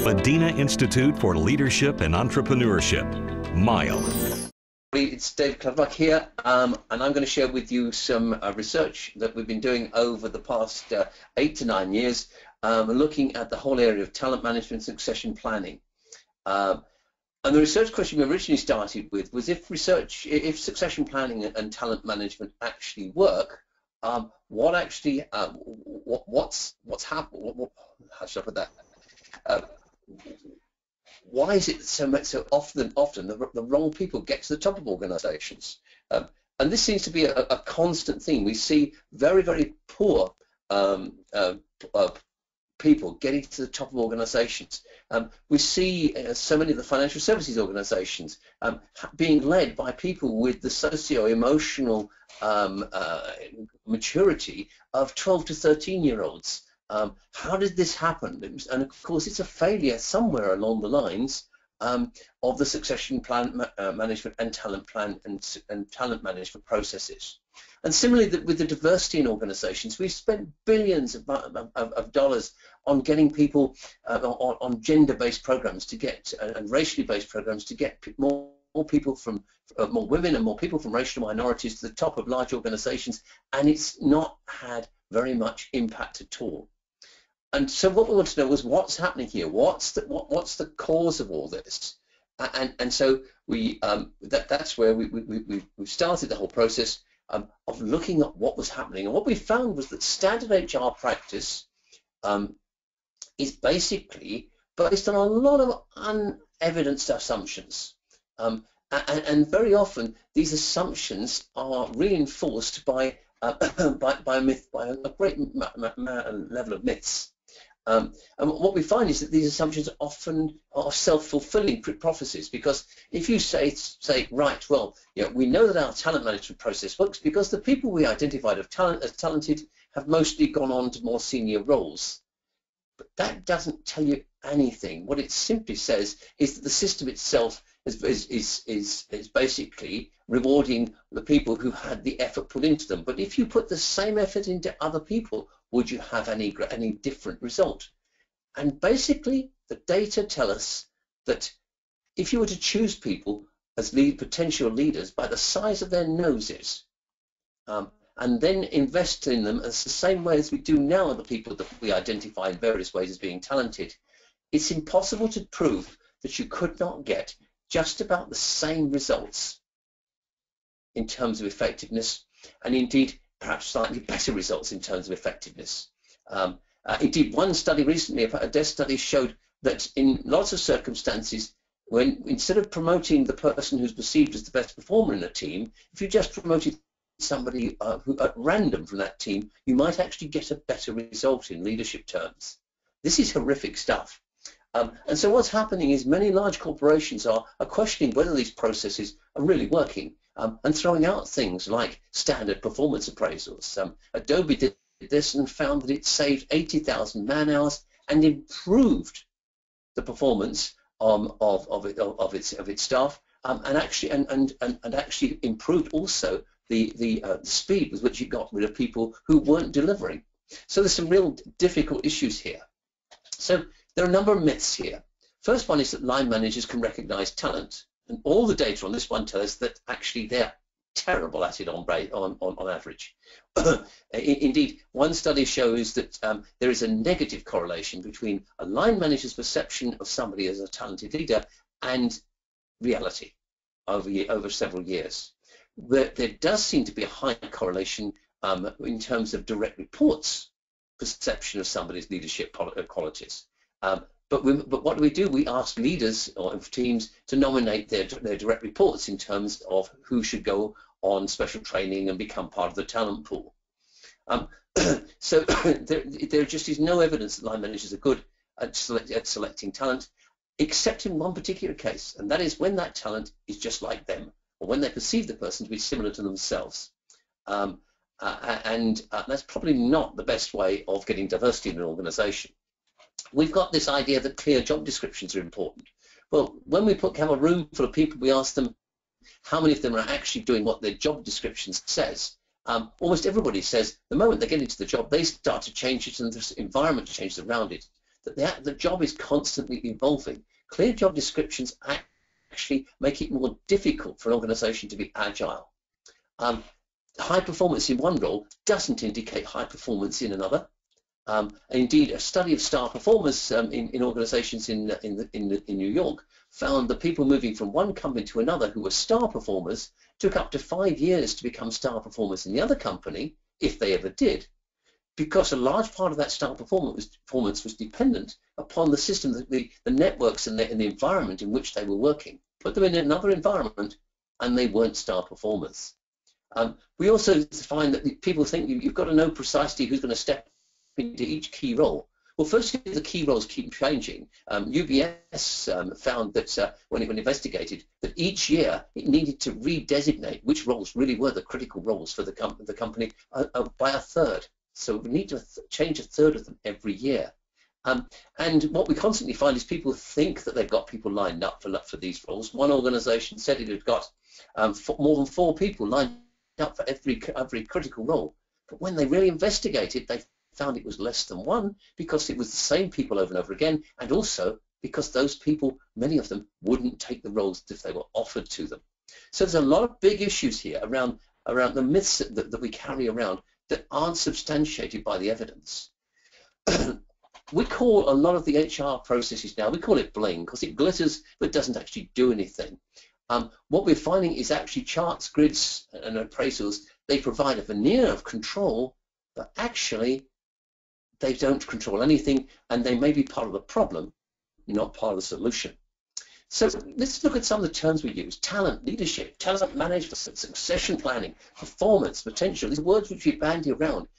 Madinah Institute for Leadership and Entrepreneurship, MILE. It's Dave Clutterbuck here, and I'm going to share with you some research that we've been doing over the past 8 to 9 years, looking at the whole area of talent management, succession planning. And the research question we originally started with was if succession planning and talent management actually work, what's happened? How should I put that? Why is it so often the wrong people get to the top of organizations? And this seems to be a constant theme. We see very, very poor people getting to the top of organizations. We see so many of the financial services organizations being led by people with the socio-emotional maturity of 12 to 13-year-olds. How did this happen? And of course, it's a failure somewhere along the lines of the succession plan management and talent plan and talent management processes. And similarly, with the diversity in organizations, we've spent billions of dollars on getting people on gender-based programs to get and racially based programs to get more people from more women and more people from racial minorities to the top of large organizations, and it's not had very much impact at all. And so what we want to know was what's happening here. What's the cause of all this? And so that's where we started the whole process of looking at what was happening. And what we found was that standard HR practice is basically based on a lot of unevidenced assumptions. And very often these assumptions are reinforced by a great level of myths. And what we find is that these assumptions often are self-fulfilling prophecies, because if you say right, well, we know that our talent management process works because the people we identified as talented have mostly gone on to more senior roles. But that doesn't tell you anything. What it simply says is that the system itself is basically rewarding the people who had the effort put into them. But if you put the same effort into other people, would you have any different result? And basically, the data tell us that if you were to choose people as potential leaders by the size of their noses, and then invest in them as the same way as we do now the people that we identify in various ways as being talented, it's impossible to prove that you could not get just about the same results in terms of effectiveness, and indeed perhaps slightly better results in terms of effectiveness. Indeed, one study recently, a desk study, showed that in lots of circumstances, when instead of promoting the person who's perceived as the best performer in a team, if you just promoted somebody who at random from that team, you might actually get a better result in leadership terms. This is horrific stuff. And so what's happening is many large corporations are questioning whether these processes are really working, and throwing out things like standard performance appraisals. Adobe did this and found that it saved 80,000 man-hours and improved the performance of its staff, and actually improved also the speed with which it got rid of people who weren't delivering. So there's some real difficult issues here. So there are a number of myths here. First one is that line managers can recognize talent, and all the data on this one tells us that actually they're terrible at it on average. Indeed, one study shows that there is a negative correlation between a line manager's perception of somebody as a talented leader and reality over several years. There does seem to be a high correlation in terms of direct reports perception of somebody's leadership qualities. But what do? We ask leaders or teams to nominate their direct reports in terms of who should go on special training and become part of the talent pool. So there just is no evidence that line managers are good at selecting talent, except in one particular case, and that is when that talent is just like them, or when they perceive the person to be similar to themselves. And that's probably not the best way of getting diversity in an organization. We've got this idea that clear job descriptions are important. Well, when we have a room full of people, we ask them how many of them are actually doing what their job description says. Almost everybody says the moment they get into the job, they start to change it and the environment changes around it. that the job is constantly evolving. Clear job descriptions actually make it more difficult for an organization to be agile. High performance in one role doesn't indicate high performance in another. And indeed, a study of star performers in organizations in New York found that people moving from one company to another who were star performers took up to 5 years to become star performers in the other company, if they ever did, because a large part of that star performance was dependent upon the system, the networks and the environment in which they were working. Put them in another environment and they weren't star performers. We also find that people think you've got to know precisely who's going to step into each key role. Well, firstly, the key roles keep changing. UBS found that when it investigated, that each year it needed to redesignate which roles really were the critical roles for the company by a third. So we need to change a third of them every year. And what we constantly find is people think that they've got people lined up for these roles. One organization said it had got more than 4 people lined up for every critical role. But when they really investigated, they found it was less than 1, because it was the same people over and over again, and also because those people, many of them, wouldn't take the roles if they were offered to them. So there's a lot of big issues here around the myths that we carry around that aren't substantiated by the evidence. We call a lot of the HR processes now, we call it Bling, because it glitters but doesn't actually do anything. What we're finding is actually charts, grids, and appraisals, they provide a veneer of control, but actually they don't control anything, and they may be part of the problem, not part of the solution. So let's look at some of the terms we use. Talent, leadership, talent management, succession planning, performance, potential. These are words which we bandy around.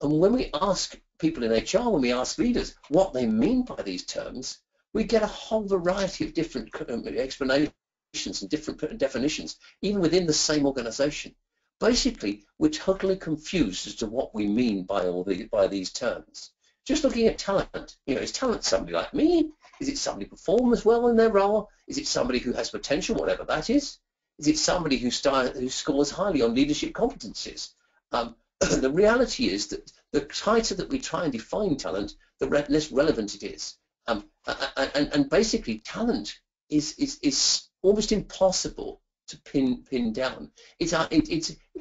And when we ask people in HR, when we ask leaders what they mean by these terms, we get a whole variety of different explanations and different definitions, even within the same organization. Basically, we're totally confused as to what we mean by these terms. Just looking at talent, is talent somebody like me? Is it somebody who performs well in their role? Is it somebody who has potential, whatever that is? Is it somebody who scores highly on leadership competencies? The reality is that the tighter that we try and define talent, the less relevant it is. And basically, talent is almost impossible to pin down. It's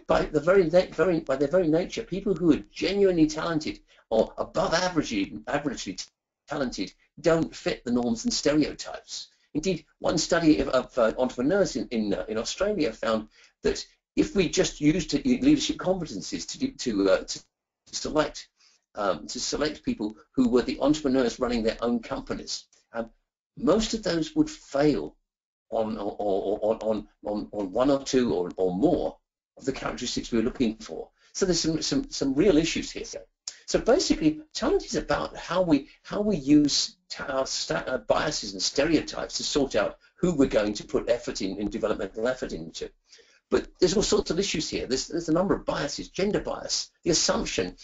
by their very nature, people who are genuinely talented or above averagely talented don't fit the norms and stereotypes. Indeed, one study of entrepreneurs in Australia found that if we just used leadership competencies to select people who were the entrepreneurs running their own companies, most of those would fail on one or two or more of the characteristics we were looking for. So there's some real issues here. So basically, talent is about how we use our biases and stereotypes to sort out who we're going to put effort in developmental effort into. But there's all sorts of issues here. There's a number of biases. Gender bias, the assumption,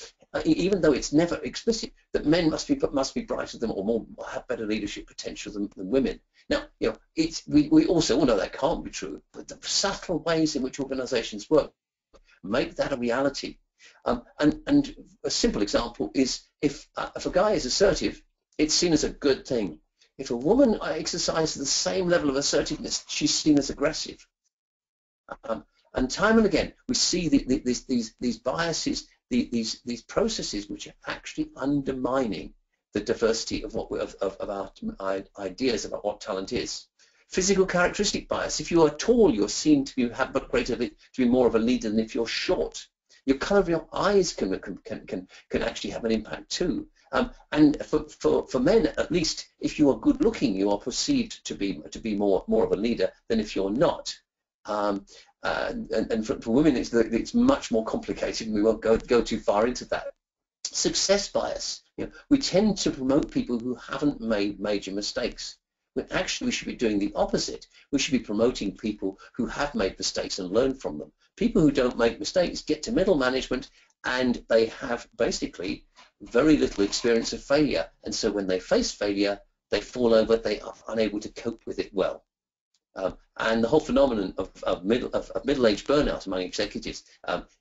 even though it's never explicit, that men must be brighter than or have better leadership potential than women. Now, we also all know that can't be true, but the subtle ways in which organizations work make that a reality. And a simple example is if a guy is assertive, it's seen as a good thing. If a woman exercises the same level of assertiveness, she's seen as aggressive. And time and again, we see these biases, these processes which are actually undermining the diversity of our ideas about what talent is. Physical characteristic bias. If you are tall, you're seen to be more of a leader than if you're short. Your colour of your eyes can actually have an impact too. And for men, at least, if you are good looking, you are perceived to be more of a leader than if you're not. And for women, it's much more complicated, and we won't go too far into that. Success bias. We tend to promote people who haven't made major mistakes, when actually we should be doing the opposite. We should be promoting people who have made mistakes and learn from them. People who don't make mistakes get to middle management and they have basically very little experience of failure, and so when they face failure, they fall over, they are unable to cope with it well. And the whole phenomenon of middle-aged burnout among executives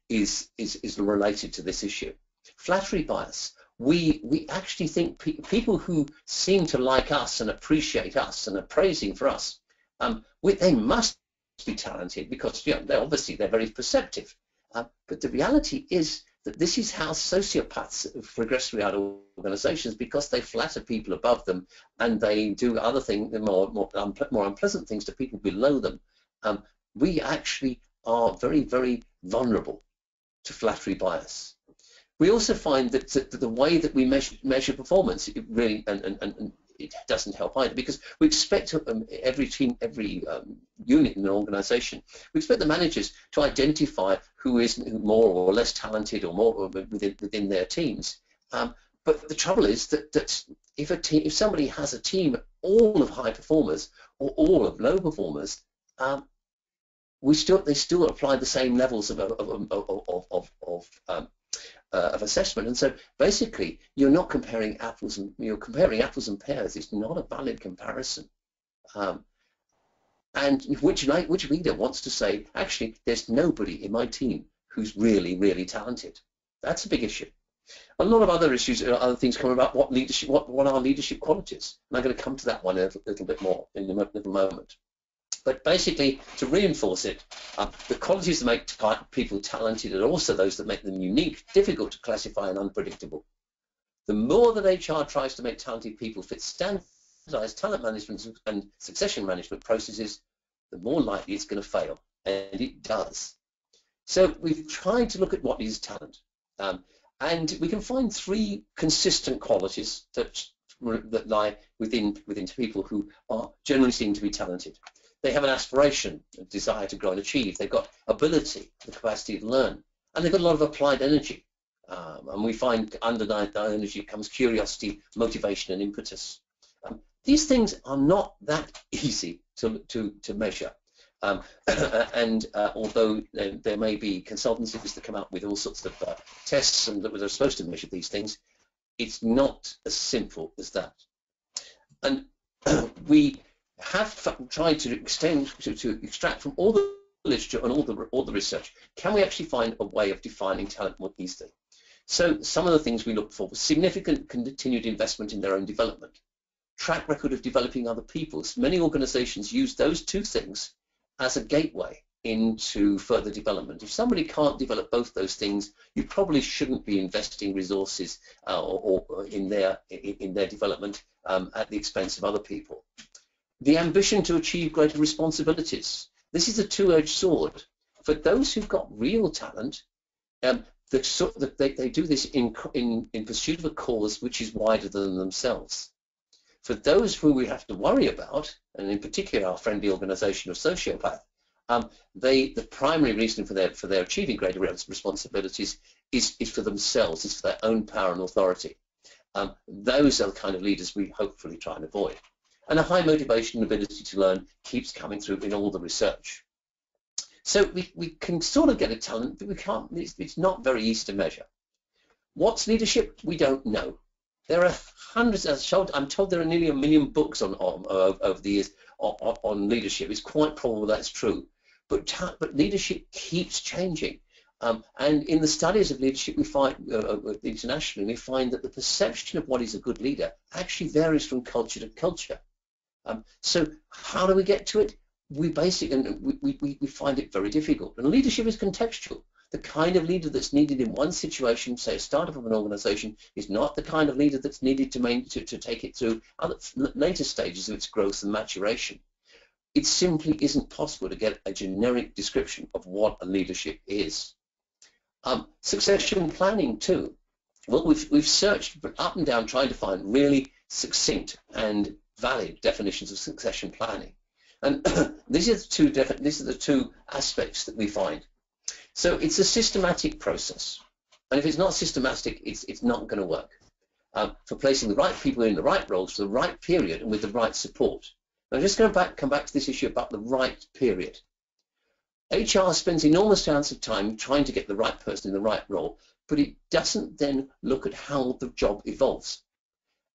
is related to this issue. Flattery bias. we actually think people who seem to like us and appreciate us and are praising for us, they must be talented, because they're very perceptive. But the reality is that this is how sociopaths progress throughout organizations, because they flatter people above them and they do other things, more unpleasant things to people below them. We actually are very, very vulnerable to flattery bias. We also find that the way that we measure performance, it really, and it doesn't help either, because we expect every team, every unit in an organization, we expect the managers to identify who is more or less talented or more within their teams. But the trouble is that if somebody has a team all of high performers or all of low performers, they still apply the same levels of assessment. And so basically you're not comparing apples and and pears. It's not a valid comparison. And which leader wants to say, actually, there's nobody in my team who's really, really talented? That's a big issue. A lot of other issues, other things come about what are leadership qualities, and I'm going to come to that one a little bit more in a little moment. But basically, to reinforce it, the qualities that make people talented are also those that make them unique, difficult to classify, and unpredictable. The more that HR tries to make talented people fit standardized talent management and succession management processes, the more likely it's going to fail, and it does. So we've tried to look at what is talent, and we can find 3 consistent qualities that lie within people who are generally seen to be talented. They have an aspiration, a desire to grow and achieve. They've got ability, the capacity to learn, and they've got a lot of applied energy. And we find underneath that energy comes curiosity, motivation, and impetus. These things are not that easy to measure. And although there may be consultancies that come up with all sorts of tests and that are supposed to measure these things, it's not as simple as that. And we have tried to extract from all the literature and all the research, can we actually find a way of defining talent more easily? So some of the things we look for were significant continued investment in their own development, track record of developing other people's. Many organizations use those 2 things as a gateway into further development. If somebody can't develop both those things, you probably shouldn't be investing resources or in their development at the expense of other people. The ambition to achieve greater responsibilities. This is a two-edged sword. For those who've got real talent, they do this in pursuit of a cause which is wider than themselves. For those who we have to worry about, and in particular our friendly organisation of sociopath, the primary reason for their achieving greater responsibilities is for themselves, is for their own power and authority. Those are the kind of leaders we hopefully try and avoid. And a high motivation and ability to learn keeps coming through in all the research. So we can sort of get a talent, but we can't. It's not very easy to measure. What's leadership? We don't know. There are hundreds. I'm told there are nearly 1 million books over the years on leadership. It's quite probable that's true. But leadership keeps changing. And in the studies of leadership, we find internationally, we find that the perception of what is a good leader actually varies from culture to culture. So how do we get to it? We find it very difficult. And leadership is contextual. The kind of leader that's needed in one situation, say a startup of an organization, is not the kind of leader that's needed to take it through other later stages of its growth and maturation. It simply isn't possible to get a generic description of what a leadership is. Succession planning too. Well, we've searched up and down trying to find really succinct and valid definitions of succession planning, and these are the 2 aspects that we find. So it's a systematic process, and if it's not systematic, it's not going to work. For placing the right people in the right roles for the right period and with the right support. Now, I'm just going to come back to this issue about the right period. HR spends enormous amounts of time trying to get the right person in the right role, but it doesn't then look at how the job evolves.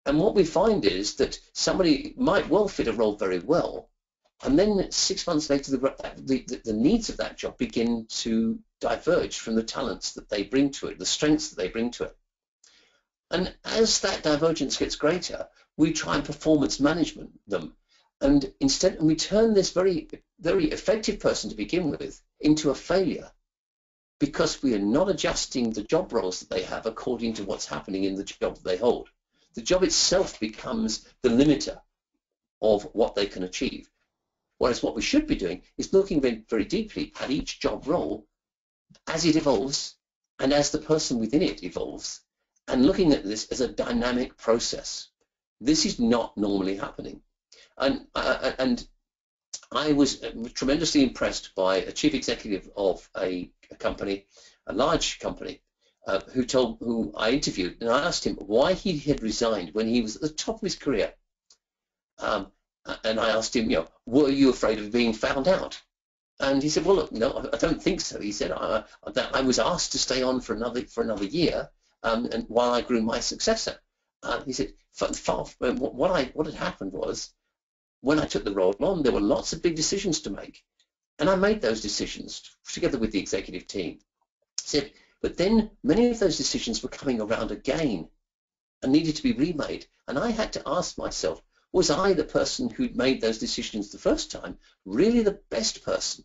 And what we find is that somebody might well fit a role very well, and then 6 months later the needs of that job begin to diverge from the talents that they bring to it, the strengths that they bring to it. And as that divergence gets greater, we try and performance management them. And instead, we turn this very, very effective person to begin with into a failure because we are not adjusting the job roles that they have according to what's happening in the job that they hold. The job itself becomes the limiter of what they can achieve. Whereas what we should be doing is looking very, very deeply at each job role as it evolves and as the person within it evolves, and looking at this as a dynamic process. This is not normally happening. And I was tremendously impressed by a chief executive of a company, a large company, who I interviewed, and I asked him why he had resigned when he was at the top of his career. And I asked him, were you afraid of being found out? And he said, well, look, no, I don't think so. He said, I was asked to stay on for another year, and while I grew my successor. He said, what had happened was, when I took the role on, there were lots of big decisions to make, and I made those decisions together with the executive team. He said, but then many of those decisions were coming around again and needed to be remade, and I had to ask myself, was I, the person who'd made those decisions the first time, really the best person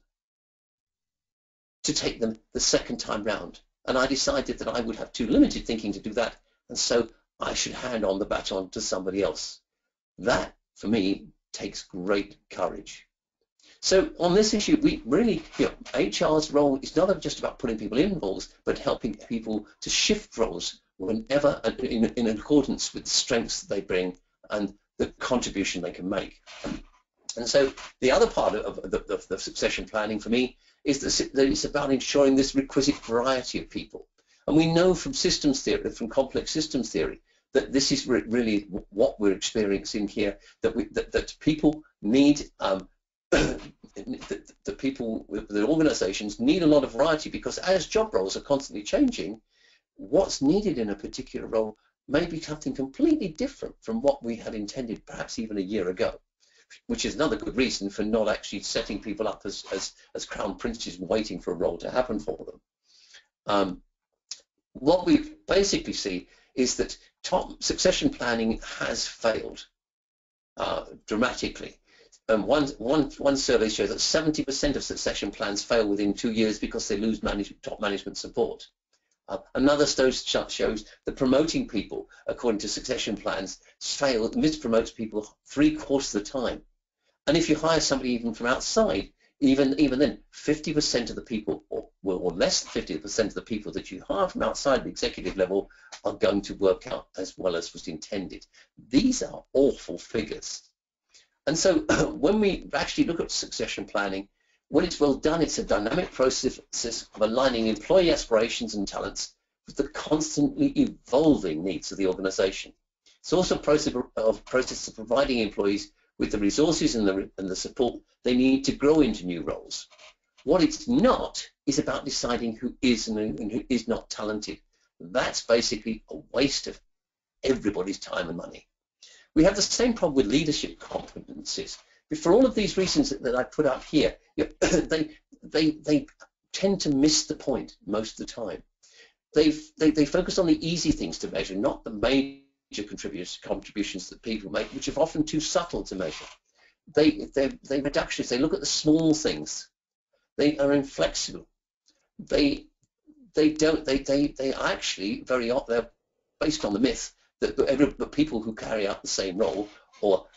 to take them the second time round? And I decided that I would have too limited thinking to do that, and so I should hand on the baton to somebody else. That, for me, takes great courage. So on this issue, we really, HR's role is not just about putting people in roles, but helping people to shift roles whenever in accordance with the strengths that they bring and the contribution they can make. And so the other part of the succession planning for me is that it's about ensuring this requisite variety of people. And we know from systems theory, from complex systems theory, that this is really what we're experiencing here, that people need, the organizations need a lot of variety, because as job roles are constantly changing, what's needed in a particular role may be something completely different from what we had intended perhaps even a year ago, which is another good reason for not actually setting people up as crown princes waiting for a role to happen for them. What we basically see is that top succession planning has failed dramatically. One survey shows that 70% of succession plans fail within 2 years because they lose top management support. Another shows that promoting people according to succession plans mispromotes people 3/4 of the time. And if you hire somebody even from outside, even then, 50% of the people, or less than 50% of the people that you hire from outside the executive level are going to work out as well as was intended. These are awful figures. And so when we actually look at succession planning, when it's well done, it's a dynamic process of aligning employee aspirations and talents with the constantly evolving needs of the organization. It's also a process of providing employees with the resources and the support they need to grow into new roles. What it's not is about deciding who is and who is not talented. That's basically a waste of everybody's time and money. We have the same problem with leadership competencies. But for all of these reasons that I put up here, they tend to miss the point most of the time. They focus on the easy things to measure, not the major contributions that people make, which are often too subtle to measure. They're reductionist. They look at the small things. They are inflexible. They actually they're based on the myth that the people who carry out the same role will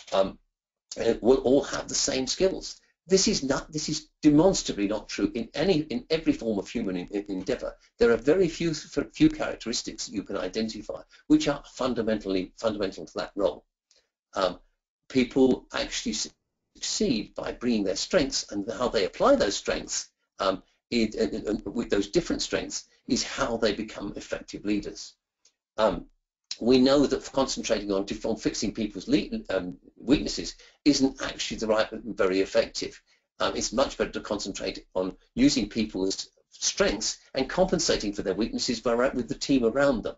all have the same skills. This is demonstrably not true in every form of human endeavor. There are very few characteristics that you can identify which are fundamental to that role. People actually succeed by bringing their strengths, and how they apply those strengths with those different strengths is how they become effective leaders. We know that concentrating on fixing people's weaknesses isn't actually very effective. It's much better to concentrate on using people's strengths and compensating for their weaknesses with the team around them.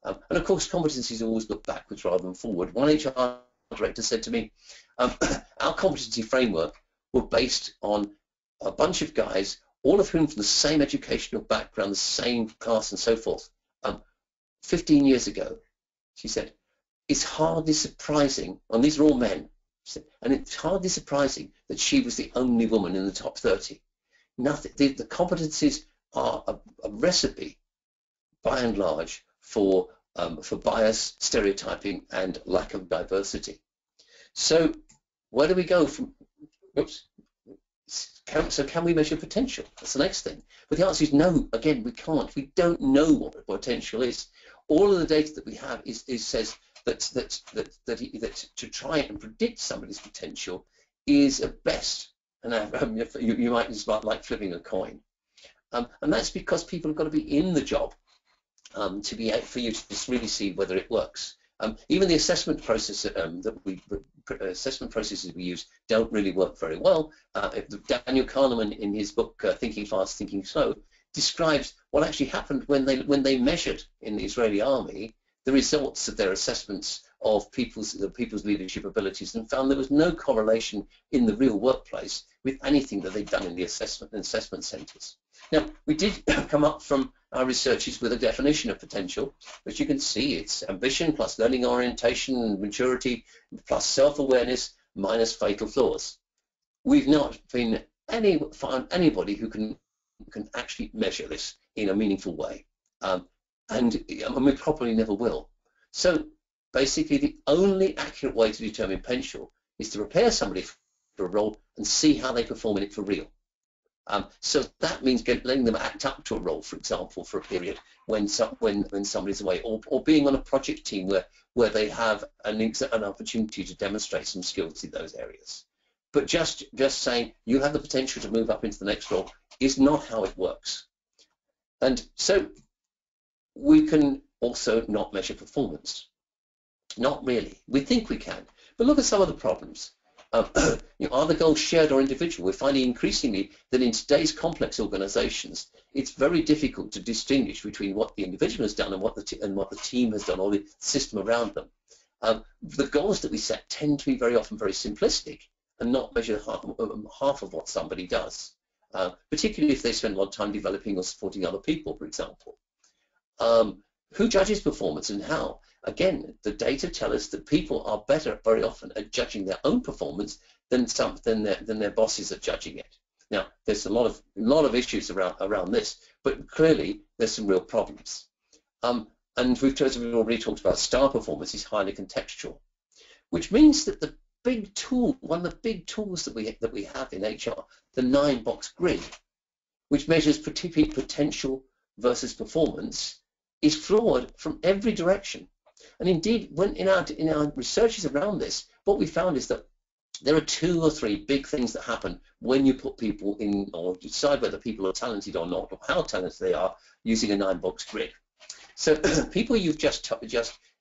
And of course, competencies always look backwards rather than forward. One HR director said to me, our competency framework were based on a bunch of guys, all of whom from the same educational background, the same class and so forth, 15 years ago. She said, it's hardly surprising, and these are all men, and it's hardly surprising that she was the only woman in the top 30. Nothing. The competencies are a recipe, by and large, for bias, stereotyping, and lack of diversity. So where do we go from? Oops. So can we measure potential? That's the next thing. But the answer is no. Again, we can't. We don't know what potential is. All of the data that we have says that to try and predict somebody's potential is at best, and you might just like flipping a coin, and that's because people have got to be in the job for you to just really see whether it works. Even the assessment process assessment processes we use don't really work very well. Daniel Kahneman, in his book Thinking Fast, Thinking Slow, describes what actually happened when they measured in the Israeli army the results of their assessments of people's leadership abilities, and found there was no correlation in the real workplace with anything that they'd done in the assessment centres. Now, we did come up from our researches with a definition of potential, which you can see it's ambition plus learning orientation and maturity plus self-awareness minus fatal flaws. We've not found anybody who can actually measure this in a meaningful way, and we probably never will. So basically, the only accurate way to determine potential is to prepare somebody for a role and see how they perform in it for real. So that means letting them act up to a role, for example, for a period when somebody's away, or being on a project team where they have an opportunity to demonstrate some skills in those areas. But just saying you have the potential to move up into the next role is not how it works. And so we can also not measure performance. Not really. We think we can, but look at some of the problems. Are the goals shared or individual? We're finding increasingly that in today's complex organizations, it's very difficult to distinguish between what the individual has done and what the team has done, or the system around them. The goals that we set tend to be very often very simplistic and not measure half of what somebody does, particularly if they spend a lot of time developing or supporting other people, for example. Who judges performance and how? Again, the data tell us that people are better very often at judging their own performance than their bosses are judging it. Now, there's a lot of issues around this, but clearly there's some real problems. And we've already talked about star performance is highly contextual, which means that the big tool, one of the big tools that we have in HR, the 9-box grid, which measures potential versus performance, is flawed from every direction. And indeed, when in our researches around this, what we found is that there are 2 or 3 big things that happen when you put people in, or decide whether people are talented or not, or how talented they are, using a 9-box grid. So people you've just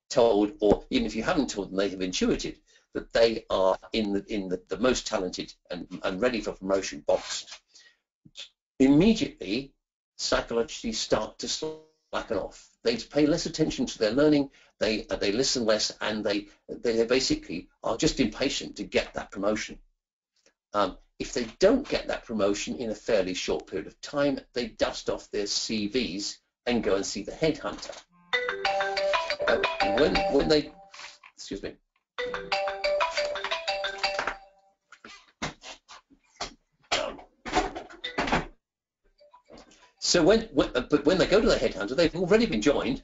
told, or even if you haven't told them, they have intuited that they are in the most talented and ready for promotion box, immediately psychologically start to slacken off. They pay less attention to their learning, they listen less, and they basically are just impatient to get that promotion. If they don't get that promotion in a fairly short period of time, they dust off their CVs and go and see the headhunter. When they, excuse me. So when they go to the headhunter, they've already been joined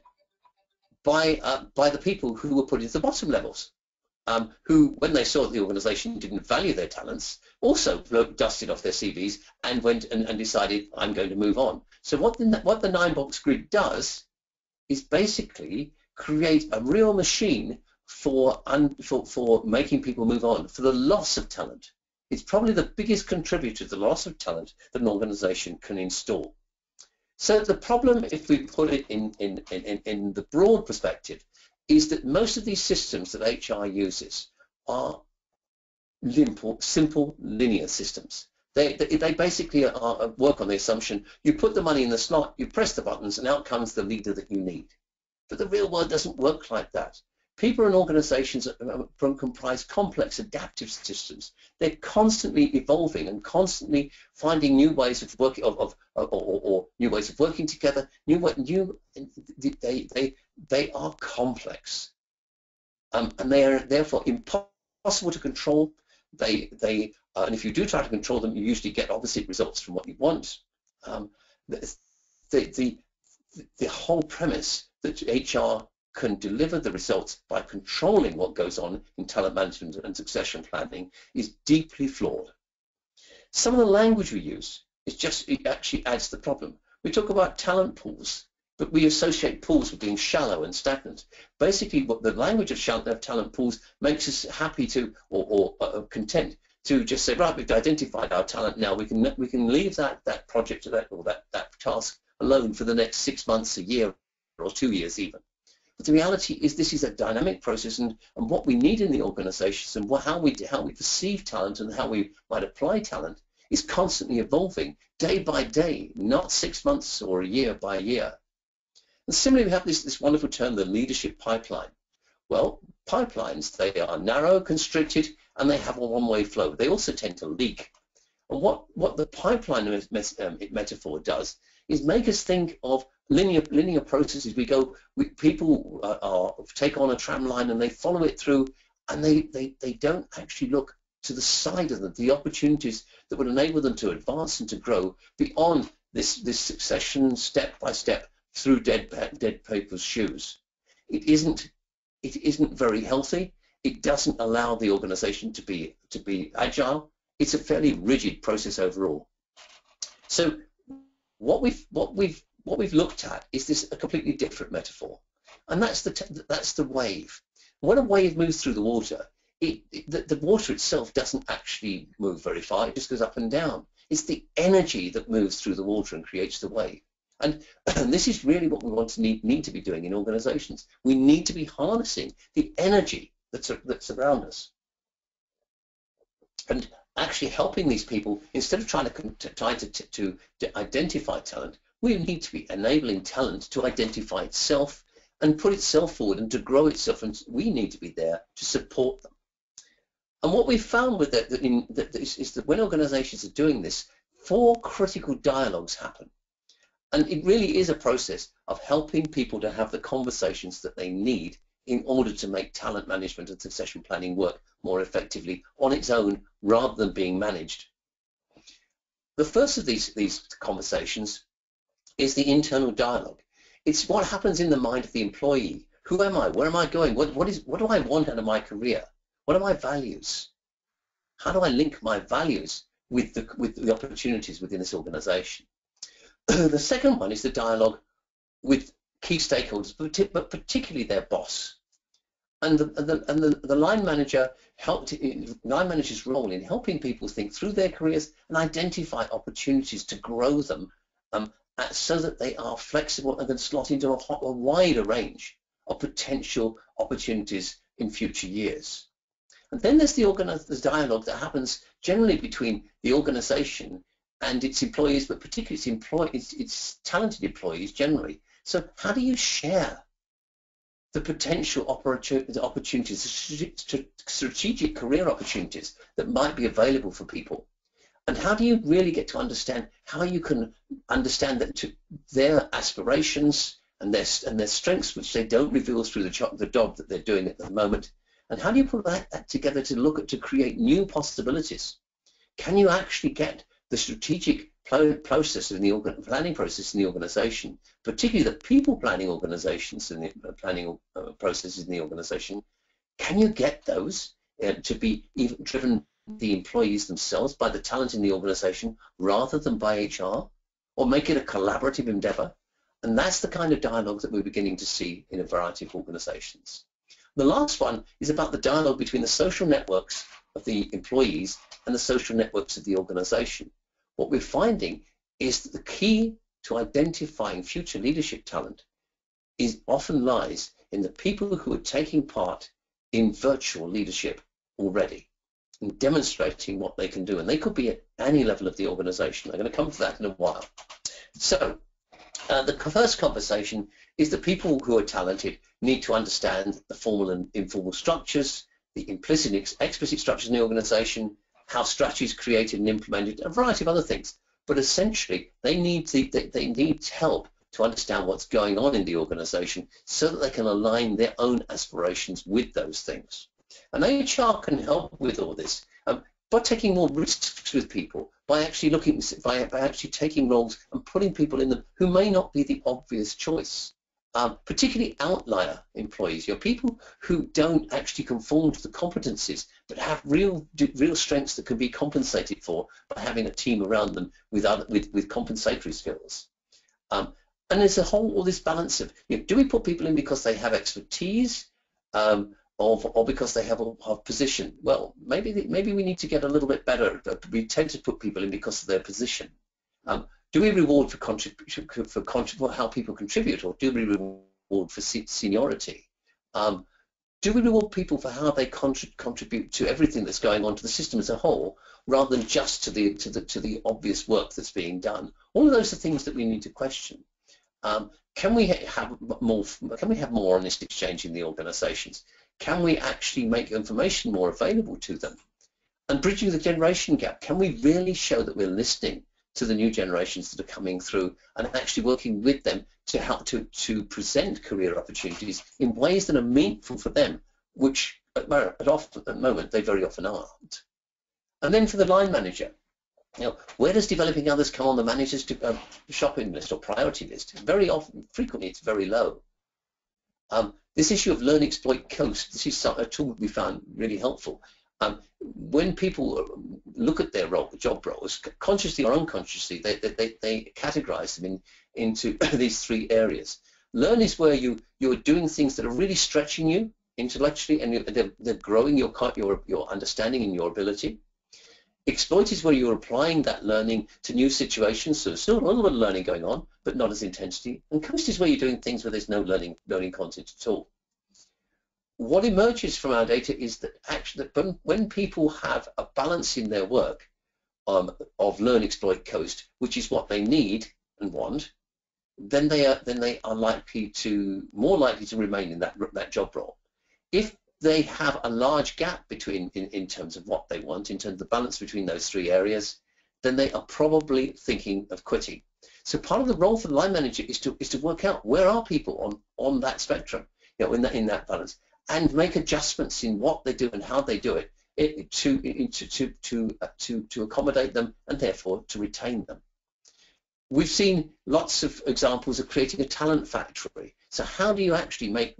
by the people who were put into the bottom levels, who, when they saw that the organisation didn't value their talents, also dusted off their CVs and went and decided, I'm going to move on. So what the 9-box grid does is basically create a real machine for making people move on, for the loss of talent. It's probably the biggest contributor to the loss of talent that an organisation can install. So the problem, if we put it in the broad perspective, is that most of these systems that HR uses are simple linear systems. They basically work on the assumption you put the money in the slot, you press the buttons, and out comes the leader that you need. But the real world doesn't work like that. People and organizations comprise complex adaptive systems. They're constantly evolving and constantly finding new ways of working, or new ways of working together. They are complex. and they are therefore impossible to control. And if you do try to control them, you usually get opposite results from what you want. The whole premise that HR can deliver the results by controlling what goes on in talent management and succession planning is deeply flawed. Some of the language we use it actually adds to the problem. We talk about talent pools, but we associate pools with being shallow and stagnant. Basically, what the language of talent pools makes us happy to or content to just say, right, we've identified our talent now. We can leave that project or that task alone for the next 6 months, a year, or 2 years even. But the reality is this is a dynamic process, and what we need in the organizations and how we perceive talent and how we might apply talent is constantly evolving day by day, not 6 months or a year by year. And similarly, we have this wonderful term, the leadership pipeline. Well, pipelines, they are narrow, constricted, and they have a one-way flow. They also tend to leak. And what the pipeline metaphor does is make us think of linear processes. People take on a tram line and they follow it through, and they don't actually look to the side of them, the opportunities that would enable them to advance and to grow beyond this succession, step by step, through dead people's shoes. It isn't very healthy. It doesn't allow the organization to be agile. It's a fairly rigid process overall. So what we've looked at is a completely different metaphor, and that's the wave. When a wave moves through the water, the water itself doesn't actually move very far. It just goes up and down. It's the energy that moves through the water and creates the wave. And this is really what we need to be doing in organizations. We need to be harnessing the energy that's around us, and actually helping these people. Instead of trying to identify talent, we need to be enabling talent to identify itself and put itself forward and to grow itself, and we need to be there to support them. And what we've found with that is that when organizations are doing this, 4 critical dialogues happen. And it really is a process of helping people to have the conversations that they need in order to make talent management and succession planning work more effectively on its own rather than being managed. The first of these conversations is the internal dialogue. It's what happens in the mind of the employee. Who am I? Where am I going? What do I want out of my career? What are my values? How do I link my values with the opportunities within this organization? The second one is the dialogue with key stakeholders, but particularly their boss. And the line manager's role in helping people think through their careers and identify opportunities to grow them so that they are flexible and can slot into a wider range of potential opportunities in future years. And then there's the dialogue that happens generally between the organization and its employees, but particularly its talented employees generally. So how do you share the potential opportunities, strategic career opportunities that might be available for people? And how do you really get to understand how you can understand that their aspirations and their strengths, which they don't reveal through the job that they're doing at the moment? And how do you put that together to create new possibilities? Can you actually get the strategic process in the planning process in the organization, particularly the people planning organizations and the planning processes in the organization, can you get those to be even driven the employees themselves by the talent in the organization rather than by HR, or make it a collaborative endeavor? And that's the kind of dialogue that we're beginning to see in a variety of organizations. The last one is about the dialogue between the social networks of the employees and the social networks of the organization. What we're finding is that the key to identifying future leadership talent often lies in the people who are taking part in virtual leadership already and demonstrating what they can do. And they could be at any level of the organization. I'm going to come to that in a while. So the first conversation is the people who are talented need to understand the formal and informal structures, the implicit and explicit structures in the organization, how strategies created and implemented, a variety of other things. But essentially, they need help to understand what's going on in the organization so that they can align their own aspirations with those things. And HR can help with all this by taking more risks with people, by actually by actually taking roles and putting people in them who may not be the obvious choice. Particularly outlier employees, people who don't actually conform to the competencies, but have real strengths that can be compensated for by having a team around them with compensatory skills. And there's all this balance of, do we put people in because they have expertise, or because they have a position? Well, maybe we need to get a little bit better. We tend to put people in because of their position. Do we reward for how people contribute, or do we reward for seniority? Do we reward people for how they contribute to everything that's going on to the system as a whole, rather than just to the obvious work that's being done? All of those are things that we need to question. Can we have more honest exchange in the organisations? Can we actually make information more available to them? And bridging the generation gap, can we really show that we're listening to the new generations that are coming through and actually working with them to help to present career opportunities in ways that are meaningful for them, which at the moment they very often aren't? And then for the line manager, where does developing others come on the manager's shopping list or priority list? Very often, frequently, it's very low. This issue of learn, exploit, coast, this is a tool we found really helpful. When people look at their job roles, consciously or unconsciously, they categorize them into these three areas. Learn is where you're doing things that are really stretching you intellectually, and they're growing your understanding and your ability. Exploit is where you're applying that learning to new situations, so there's still a little bit of learning going on, but not as intensity. And coast is where you're doing things where there's no learning content at all. What emerges from our data is that actually, when people have a balance in their work of learn, exploit, coast, which is what they need and want, then they are more likely to remain in that job role. If they have a large gap in terms of what they want, in terms of the balance between those three areas, then they are probably thinking of quitting. So part of the role for the line manager is to work out where are people on that spectrum, in that balance, and make adjustments in what they do and how they do it to accommodate them and therefore to retain them. We've seen lots of examples of creating a talent factory. So how do you actually make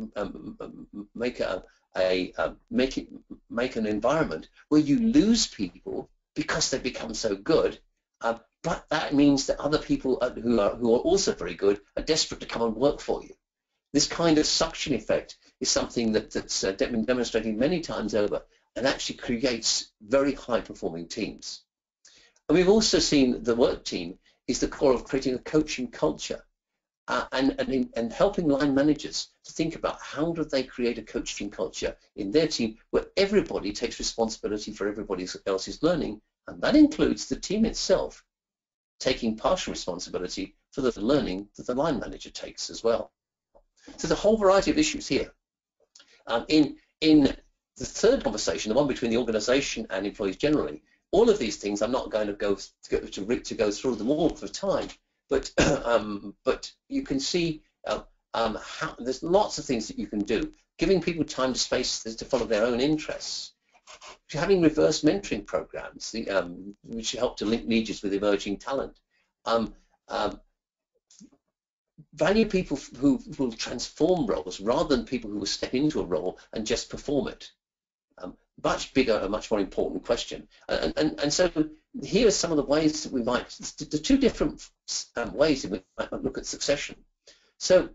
an environment where you lose people because they become so good, but that means that other people who are also very good are desperate to come and work for you? This kind of suction effect is something that's been demonstrated many times over and actually creates very high-performing teams. And we've also seen the work team is the core of creating a coaching culture and helping line managers to think about how do they create a coaching culture in their team where everybody takes responsibility for everybody else's learning, and that includes the team itself taking partial responsibility for the learning that the line manager takes as well. So there's a whole variety of issues here. In the third conversation, the one between the organization and employees generally, all of these things, I'm not going to go through them all for time, but you can see how there's lots of things that you can do. Giving people time and space to follow their own interests. Having reverse mentoring programs, which help to link leaders with emerging talent. Value people who will transform roles rather than people who will step into a role and just perform it. Much bigger and much more important question. And so here are some of the ways that we might, the two different ways that we might look at succession. So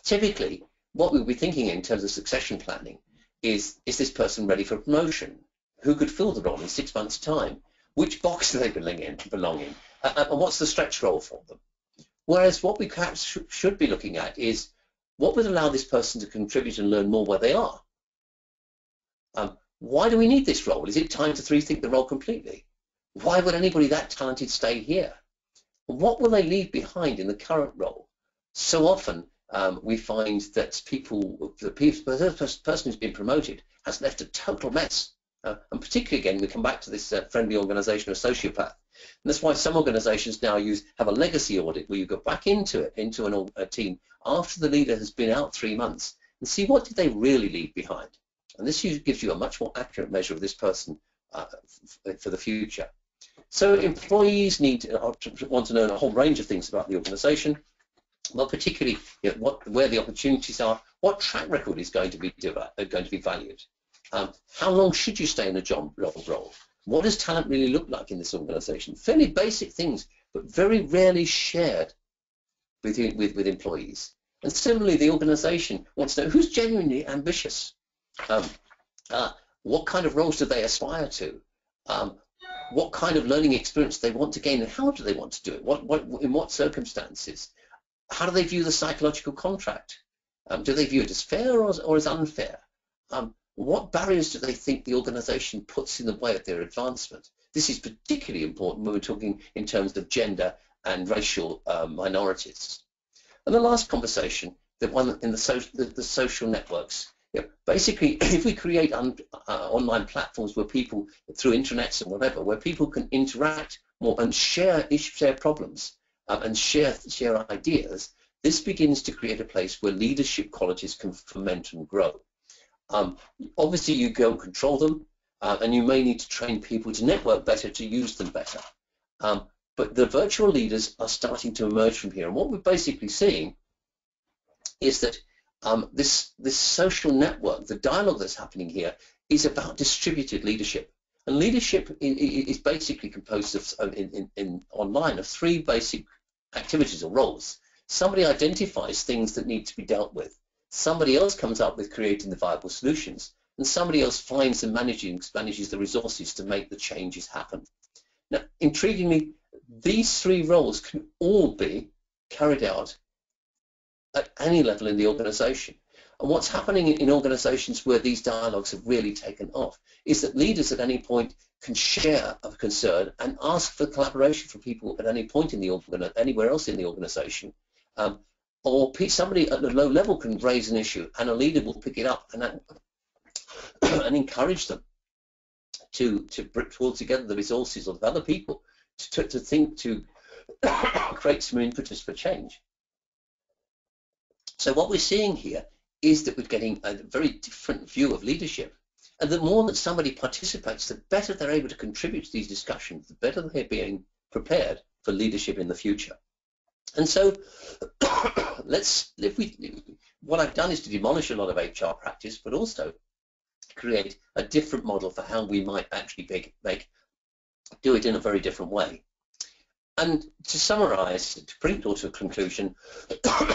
typically, what we'll be thinking in terms of succession planning is this person ready for promotion? Who could fill the role in 6 months' time? Which box do they belong in? And what's the stretch role for them? Whereas what we perhaps should be looking at is what would allow this person to contribute and learn more where they are? Why do we need this role? Is it time to rethink the role completely? Why would anybody that talented stay here? What will they leave behind in the current role? So often we find that the person who's been promoted has left a total mess. And particularly, again, we come back to this friendly organization or sociopath. And that's why some organizations now have a legacy audit where you go back into a team after the leader has been out 3 months and see what did they really leave behind. And this gives you a much more accurate measure of this person for the future. So employees want to know a whole range of things about the organization. Well, particularly where the opportunities are, what track record is going to be valued. How long should you stay in a job role? What does talent really look like in this organization? Fairly basic things, but very rarely shared with employees. And similarly, the organization wants to know who's genuinely ambitious. What kind of roles do they aspire to? What kind of learning experience they want to gain, and how do they want to do it? In what circumstances? How do they view the psychological contract? Do they view it as fair or as unfair? What barriers do they think the organization puts in the way of their advancement? This is particularly important when we're talking in terms of gender and racial minorities. And the last conversation, the one in the social networks. Basically, if we create online platforms where people, through intranets and whatever, where people can interact more and share problems and share ideas, this begins to create a place where leadership qualities can ferment and grow. Obviously, you go and control them, and you may need to train people to network better, to use them better. But the virtual leaders are starting to emerge from here. And what we're basically seeing is that this social network, the dialogue that's happening here, is about distributed leadership. And leadership is basically composed of, online, of 3 basic activities or roles. Somebody identifies things that need to be dealt with. Somebody else comes up with creating the viable solutions. And somebody else finds and manages the resources to make the changes happen. Now, intriguingly, these 3 roles can all be carried out at any level in the organization. And what's happening in organizations where these dialogues have really taken off is that leaders at any point can share a concern and ask for collaboration from people at any point in the anywhere else in the organization. Or somebody at a low level can raise an issue and a leader will pick it up and encourage them to pull together the resources of other people to create some impetus for change. So what we're seeing here is that we're getting a very different view of leadership. And the more that somebody participates, the better they're able to contribute to these discussions, the better they're being prepared for leadership in the future. And so what I've done is to demolish a lot of HR practice, but also create a different model for how we might actually do it in a very different way. And to summarize, to bring it all to a conclusion,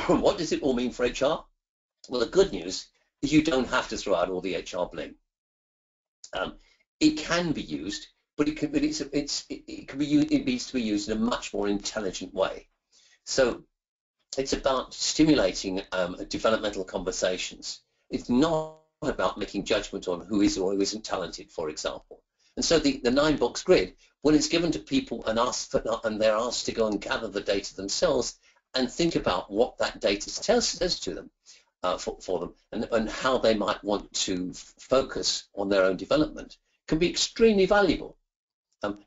what does it all mean for HR? Well, the good news is you don't have to throw out all the HR bling. It can be used, but it needs to be used in a much more intelligent way. So it's about stimulating developmental conversations. It's not about making judgment on who is or who isn't talented, for example. And so the 9-box grid, when it's given to people and they're asked to go and gather the data themselves and think about what that data says to them, for them, and how they might want to focus on their own development, can be extremely valuable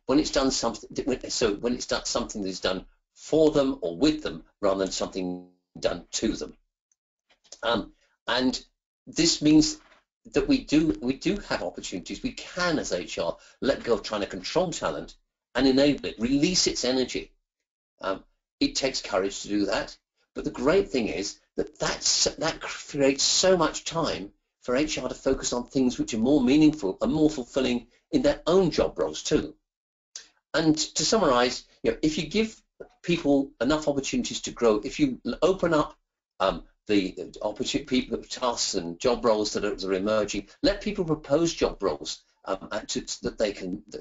when it's done something that is done for them or with them rather than something done to them. And this means that we do have opportunities. We can, as HR, let go of trying to control talent and enable it, release its energy. It takes courage to do that, but the great thing is that creates so much time for HR to focus on things which are more meaningful and more fulfilling in their own job roles too. And to summarize, if you give people enough opportunities to grow, if you open up the opportunity, tasks and job roles that are emerging, let people propose job roles that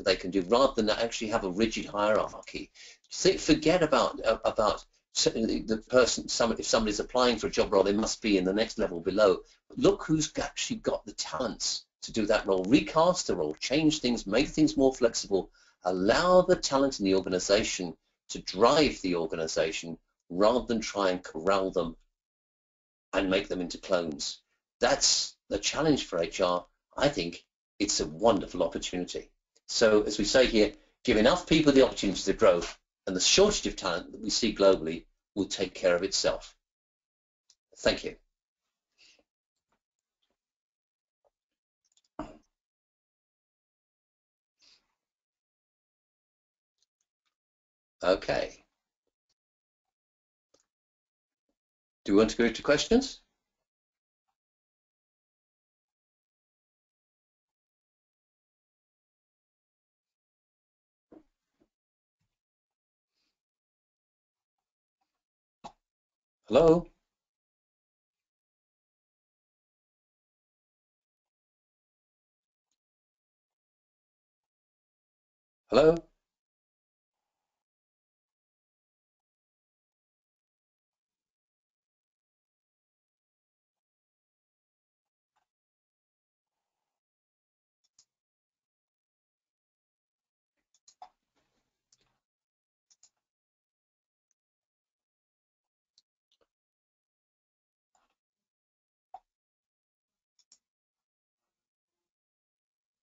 they can do, rather than actually have a rigid hierarchy. Forget about the person. If somebody's applying for a job role, they must be in the next level below. Look who's actually got the talents to do that role. Recast the role, change things, make things more flexible, allow the talent in the organization to drive the organization rather than try and corral them and make them into clones. That's the challenge for HR. I think it's a wonderful opportunity. So as we say here, Give enough people the opportunity to grow, and the shortage of talent that we see globally will take care of itself. Thank you. Okay. Do you want to go to questions? Hello? Hello?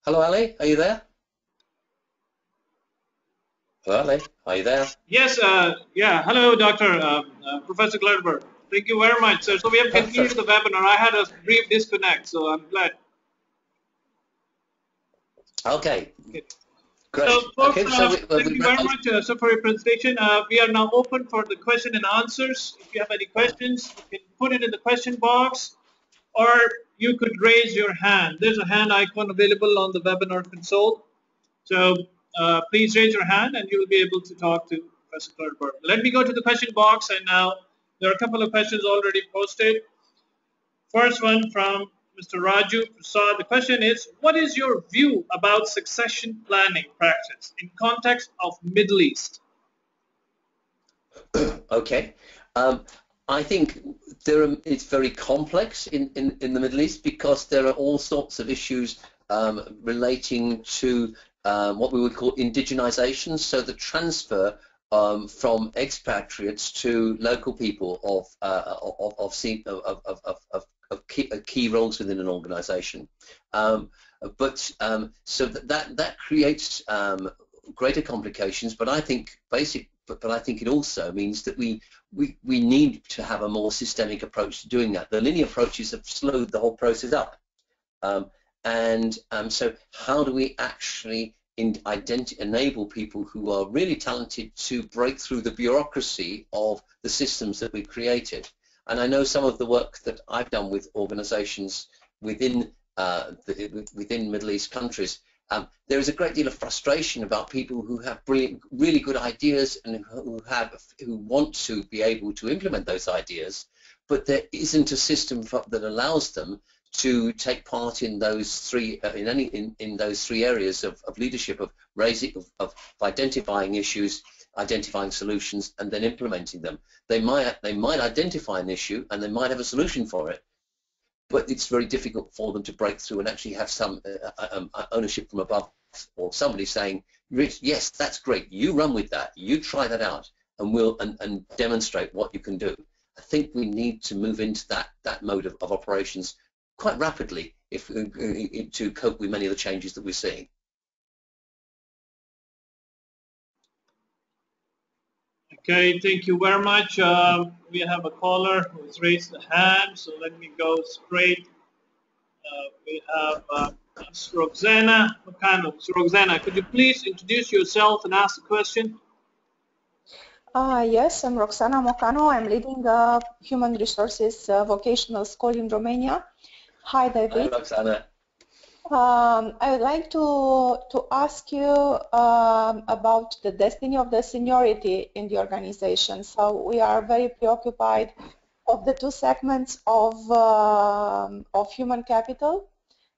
Hello, Ali? Are you there? Hello, Ali? Are you there? Yes, yeah. Hello, Dr. Professor Clutterbuck. Thank you very much, sir. So we have concluded the webinar. I had a brief disconnect, so I'm glad. Okay. Okay. Great. So, folks, Okay, so thank you very much, sir, for your presentation. We are now open for the question and answers. If you have any questions, you can put it in the question box, or you could raise your hand. There's a hand icon available on the webinar console. So please raise your hand and you will be able to talk to Professor Clutterbuck. Let me go to the question box, and now there are a couple of questions already posted. First one from Mr. Raju Prasad. The question is, what is your view about succession planning practice in context of Middle East? Okay. I think it's very complex in the Middle East because there are all sorts of issues relating to what we would call indigenization, so the transfer from expatriates to local people of key roles within an organization. So that creates greater complications, but I think it also means that we need to have a more systemic approach to doing that. The linear approaches have slowed the whole process up. So how do we actually enable people who are really talented to break through the bureaucracy of the systems that we've created? And I know some of the work that I've done with organizations within Middle East countries. There is a great deal of frustration about people who have really good ideas and who want to be able to implement those ideas, but there isn't a system that allows them to take part in those three in those three areas of leadership, of identifying issues, identifying solutions, and then implementing them. They might identify an issue and they might have a solution for it, but it's very difficult for them to break through and actually have some ownership from above, or somebody saying, Rich, yes, that's great, you run with that, you try that out, and we'll demonstrate what you can do. I think we need to move into that mode of operations quite rapidly to cope with many of the changes that we're seeing. Okay, thank you very much. We have a caller who has raised a hand, so let me go straight. We have Ms. Roxana Mocano. So Roxana, could you please introduce yourself and ask the question? Yes, I'm Roxana Mocano. I'm leading a human resources vocational school in Romania. Hi, David. Hi, Roxana. I would like to ask you about the destiny of the seniority in the organization. So we are very preoccupied of the two segments of human capital.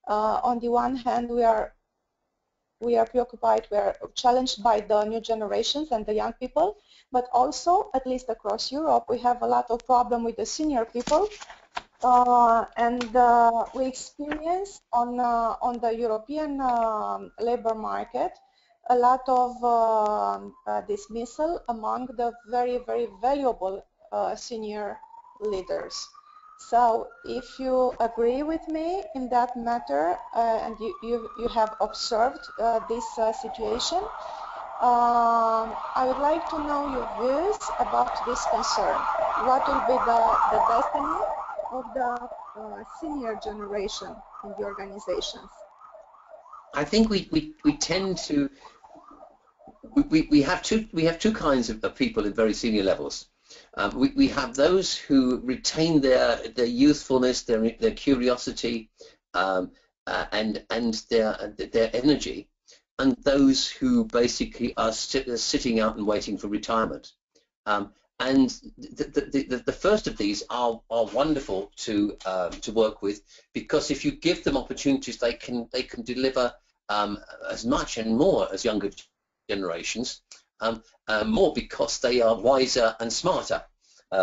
On the one hand, we are preoccupied, we are challenged by the new generations and the young people, but also, at least across Europe, we have a lot of problem with the senior people. We experience on the European labor market a lot of dismissal among the very, very valuable senior leaders. So if you agree with me in that matter and you have observed this situation, I would like to know your views about this concern. What will be the destiny of the senior generation in the organizations? I think we tend to we have two kinds of people at very senior levels. We have those who retain their youthfulness, their curiosity, and their energy, and those who basically are sitting out and waiting for retirement. And the first of these are wonderful to work with, because if you give them opportunities, they can deliver as much and more as younger generations, more because they are wiser and smarter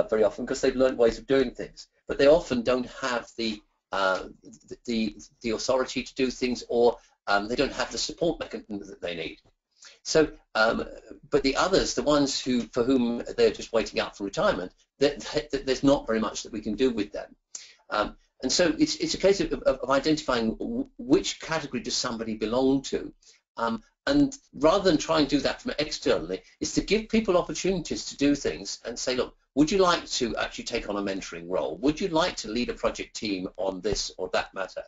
very often, because they've learned ways of doing things, but they often don't have the authority to do things, or they don't have the support mechanism that they need. So, but the others, the ones for whom they're just waiting out for retirement, there's not very much that we can do with them. And so it's a case of identifying which category does somebody belong to. And rather than try and do that from externally, is to give people opportunities to do things and say, look, would you like to actually take on a mentoring role? Would you like to lead a project team on this or that matter?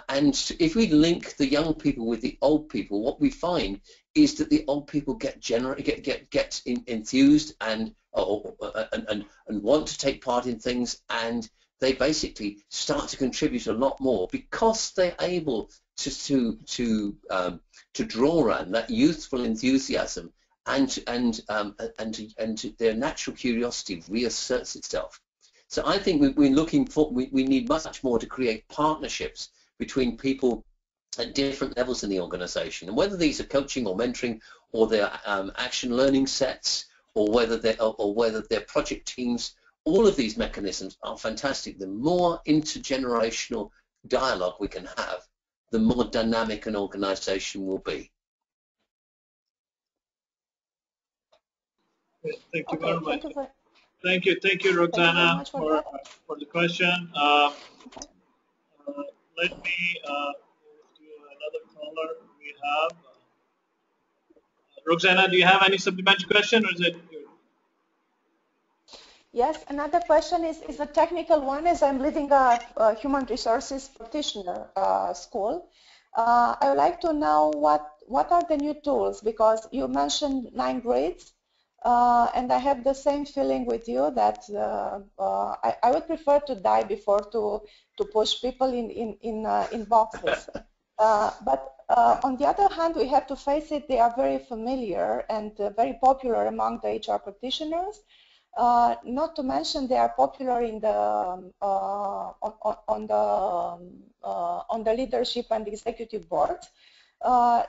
And if we link the young people with the old people, what we find is that the old people get enthused and want to take part in things, and they basically start to contribute a lot more because they're able to draw on that youthful enthusiasm, and their natural curiosity reasserts itself. So I think we need much more to create partnerships between people at different levels in the organization, and whether these are coaching or mentoring, or they're action learning sets, or whether they're project teams, all of these mechanisms are fantastic. The more intergenerational dialogue we can have, the more dynamic an organization will be. Thank you very much. Thank you, Roxana, for the question. Let me move to another caller we have. Roxana, do you have any supplementary question, or is it good? Yes, another question is a technical one. As I'm leading a human resources practitioner school, I would like to know what are the new tools, because you mentioned 9 grades, and I have the same feeling with you that I would prefer to die before to push people in boxes. But on the other hand, we have to face it, they are very familiar and very popular among the HR practitioners. Not to mention they are popular in the on the leadership and executive boards.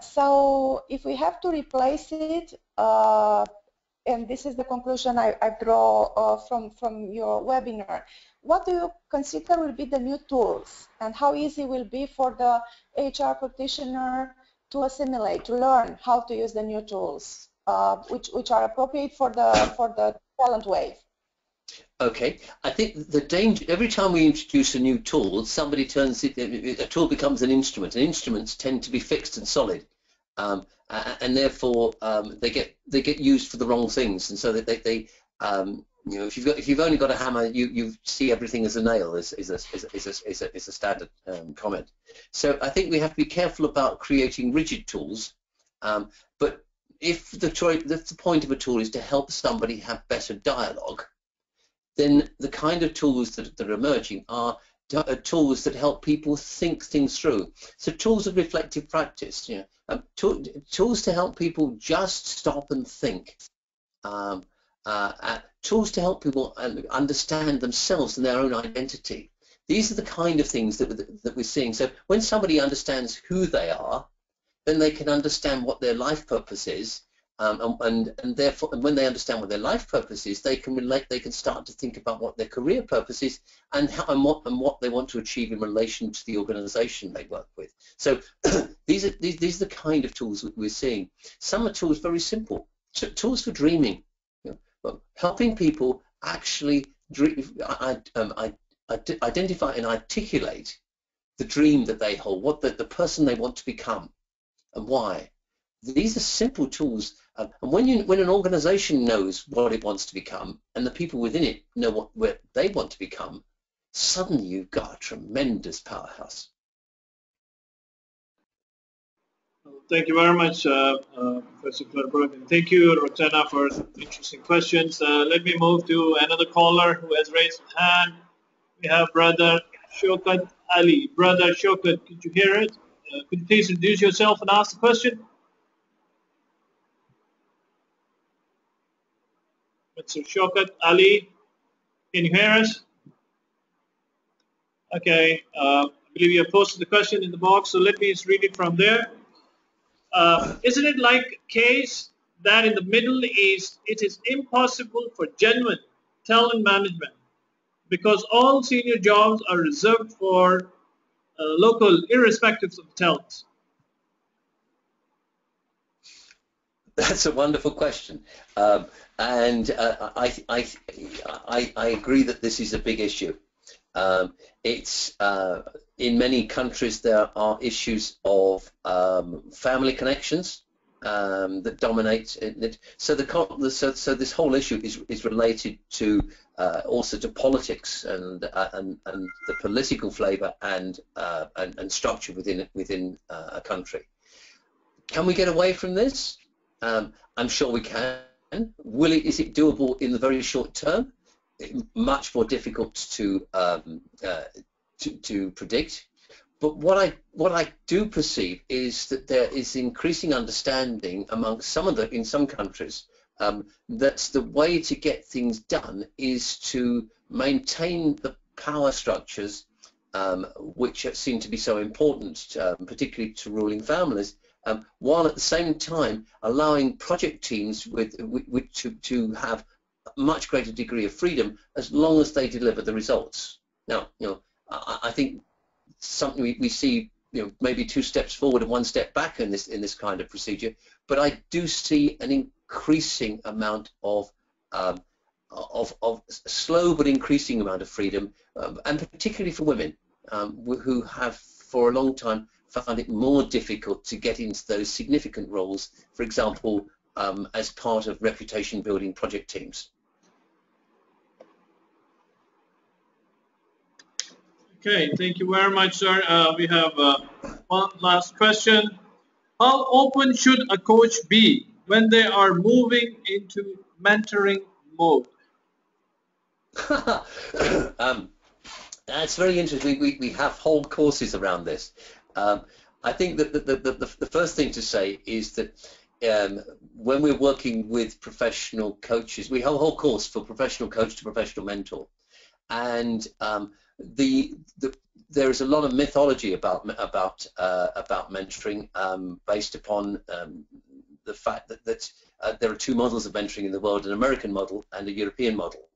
So if we have to replace it, and this is the conclusion I draw from your webinar, what do you consider will be the new tools, and how easy will be for the HR practitioner to assimilate, to learn how to use the new tools, which are appropriate for the talent wave? Okay, I think the danger, every time we introduce a new tool, somebody turns it, a tool becomes an instrument, and instruments tend to be fixed and solid, and therefore they get used for the wrong things, and so that they you know, if you've only got a hammer, you see everything as a nail, is a standard comment. So I think we have to be careful about creating rigid tools, but if the point of a tool is to help somebody have better dialogue, then the kind of tools that are emerging are tools that help people think things through. So tools of reflective practice, you know, tools to help people just stop and think. Tools to help people understand themselves and their own identity. These are the kind of things that we're seeing. So when somebody understands who they are, then they can understand what their life purpose is, and therefore, and when they understand what their life purpose is, they can relate. They can start to think about what their career purpose is, and what they want to achieve in relation to the organisation they work with. So these are the kind of tools that we're seeing. Some are tools very simple, tools for dreaming, you know, helping people actually identify and articulate the dream that they hold, what the person they want to become, and why. these are simple tools, and when an organization knows what it wants to become and the people within it know where they want to become, suddenly you've got a tremendous powerhouse. Thank you very much, Professor Clutterbuck, and thank you, Roxana, for some interesting questions. Let me move to another caller who has raised his hand. We have Brother Shaukat Ali. Brother Shaukat, could you hear it? Could you please introduce yourself and ask the question? Mr. Shaukat Ali, can you hear us? Okay, I believe you have posted the question in the box, so let me just read it from there. Isn't it like a case that in the Middle East it is impossible for genuine talent management because all senior jobs are reserved for local, irrespective of talent? That's a wonderful question, and I agree that this is a big issue. It's in many countries there are issues of family connections that dominate it. So this whole issue is related to also to politics and the political flavour and structure within a country. Can we get away from this? I'm sure we can. Is it doable in the very short term? Much more difficult to predict. But what I do perceive is that there is increasing understanding amongst in some countries that the way to get things done is to maintain the power structures which seem to be so important, particularly to ruling families, while at the same time allowing project teams to have a much greater degree of freedom as long as they deliver the results. Now, I think something we see, maybe 2 steps forward and 1 step back in this kind of procedure, but I do see an increasing amount of slow but increasing amount of freedom, and particularly for women who have for a long time found it more difficult to get into those significant roles, for example, as part of reputation building project teams. Okay, thank you very much, sir. We have one last question. How open should a coach be when they are moving into mentoring mode? That's very interesting. We have whole courses around this. I think that the first thing to say is that when we're working with professional coaches, we have a whole course for professional coach to professional mentor, and there is a lot of mythology about mentoring based upon the fact that there are 2 models of mentoring in the world: an American model and a European model.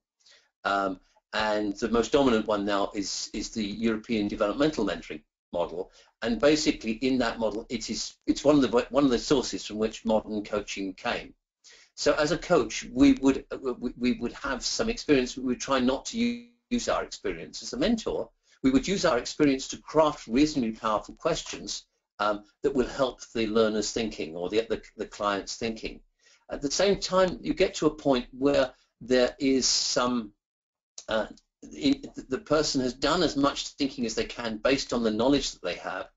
And the most dominant one now is the European developmental mentoring model. And basically, in that model, it's one of the sources from which modern coaching came. So, as a coach, we would have some experience. We would try not to use our experience. As a mentor, we would use our experience to craft reasonably powerful questions that will help the learner's thinking or the client's thinking. At the same time, you get to a point where there is some the person has done as much thinking as they can based on the knowledge that they have,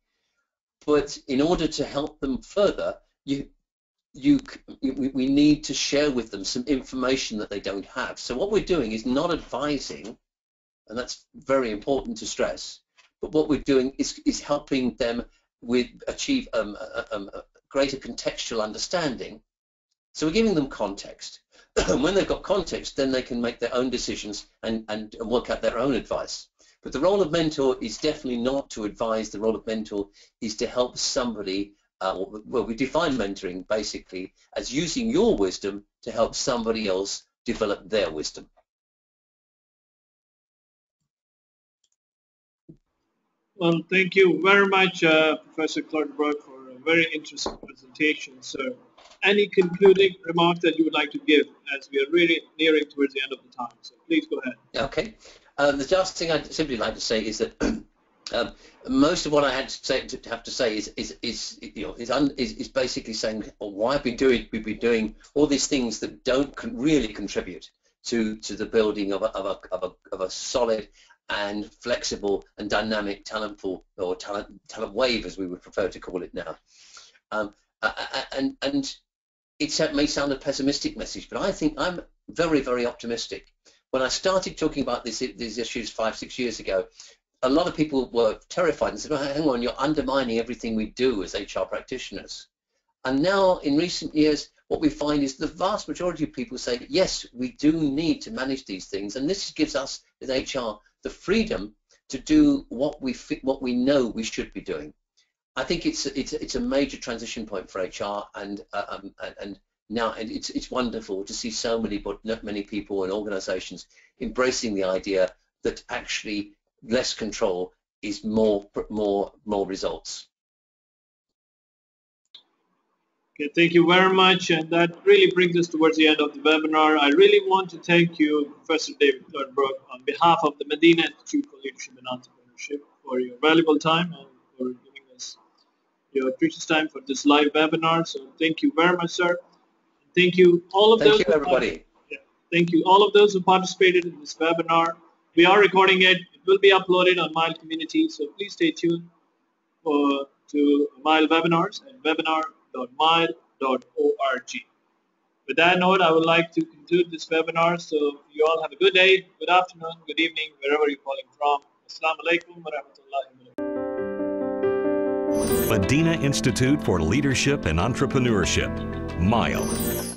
but in order to help them further, we need to share with them some information that they don't have. So what we're doing is not advising, and that's very important to stress, but what we're doing is helping them achieve a greater contextual understanding. So we're giving them context. When they've got context, then they can make their own decisions and work out their own advice. But the role of mentor is definitely not to advise. The role of mentor is to help somebody, well, we define mentoring basically as using your wisdom to help somebody else develop their wisdom. Well, thank you very much, Professor Clutterbuck, for a very interesting presentation, sir. Any concluding remarks that you would like to give as we are really nearing towards the end of the time? So please go ahead. Okay. The last thing I'd simply like to say is that most of what I have to say is is basically saying, well, why we've been doing all these things that don't really contribute to the building of a solid and flexible and dynamic talent pool, or talent wave, as we would prefer to call it now. And it may sound a pessimistic message, but I think I'm very, very optimistic. When I started talking about these issues 5-6 years ago, a lot of people were terrified and said, oh, hang on, you're undermining everything we do as HR practitioners. And now, in recent years, what we find is the vast majority of people say, yes, we do need to manage these things, and this gives us, as HR, the freedom to do what we know we should be doing. I think it's a major transition point for HR, and now it's wonderful to see so many people and organisations embracing the idea that actually less control is more results. Okay, thank you very much, and that really brings us towards the end of the webinar. I really want to thank you, Professor David Clutterbuck, on behalf of the Madinah Institute for Leadership and Entrepreneurship, for your valuable time and for giving us your precious time for this live webinar. So thank you very much, sir. Thank you all of those. Thank you, everybody. Thank you all of those who participated in this webinar. We are recording it. It will be uploaded on Mile Community, so please stay tuned to Mile webinars at webinar.mile.org. With that note, I would like to conclude this webinar. So you all have a good day, good afternoon, good evening, wherever you're calling from. Assalamu alaikum wa rahmatullahi wa barakatuh. Madinah Institute for Leadership and Entrepreneurship, MILE.